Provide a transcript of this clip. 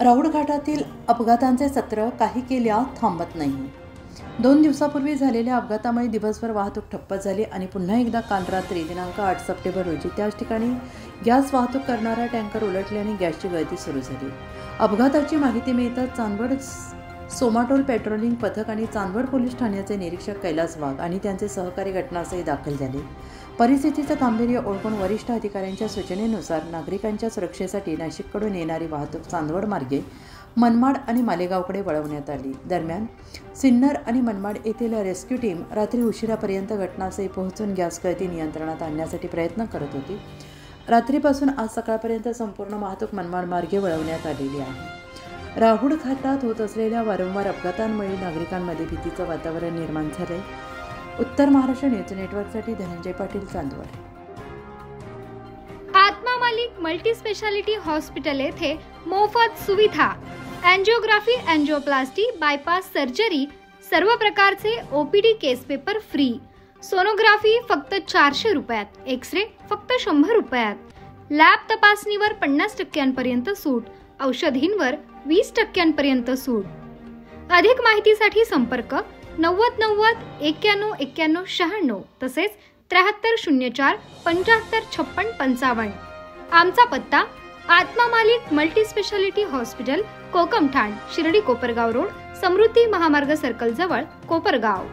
राऊळ घाटातील अपघातांचे सत्र काही केल्या थांबत नाही। 2 दिवसापूर्वी झालेल्या अपघातामुळे दिवसभर वाहतूक ठप्प झाली आणि पुन्हा एकदा काल रात्री दिनांक 8 सप्टेंबर रोजी त्याच ठिकाणी गॅस वाहतूक करणारा टँकर उलटल्याने गॅसची गळती सुरू झाली। अपघाताची माहिती मिळताच चांदवड सोमाटोल पेट्रोलिंग पथक आणि चांदवड पोलीस ठाण्याचे निरीक्षक कैलास वाघ आणि त्यांचे सहकारी घटनास्थळी दाखल झाले। परिस्थितीचं गांभीर्य ओळखून वरिष्ठ अधिकाऱ्यांच्या सूचनेनुसार नागरिकांच्या सुरक्षेसाठी नाशिककडून येणारी वाहतूक चांदवड मार्गे मनमाड आणि मालेगावकडे वळवण्यात आली। दरम्यान सिन्नर आणि मनमाड येथील रेस्क्यू टीम रात्री उशिरापर्यंत घटनास्थळी पोहोचून गॅस गळती नियंत्रणात आणण्यासाठी प्रयत्न करत होती। रात्रीपासून आज सकाळपर्यंत संपूर्ण वाहतूक मनमाड मार्गे वळवण्यात आलेली आहे। राहुळ घाटात होत असलेल्या वारंवार अपघातांमुळे नागरिकांमध्ये भीतीचं वातावरण निर्माण झाले। उत्तर महाराष्ट्र न्यूज नेटवर्कसाठी धनंजय पाटील, चांदवड। आत्मा मालिक मल्टी स्पेशालिटी हॉस्पिटल येथे मोफत सुविधा, एंजियोग्राफी, एंजियोप्लास्टी, बायपास सर्जरी, सर्व प्रकारचे ओपीडी केस पेपर फ्री, सोनोग्राफी फक्त 400 रुपयात, एक्सरे फक्त 100 रुपयात, लॅब तपासणीवर 50% सूट, औषधींवर 20% सूट। अधिक माहितीसाठी संपर्क 90 90 91 91 96 तसेच 7304 75 56 55। आमचा पत्ता Atma Malik multi speciality hospital, Kokamthan, Shirdi Kopargaon road, Samruddhi Mahamarg circle जवळ, कोपरगाव।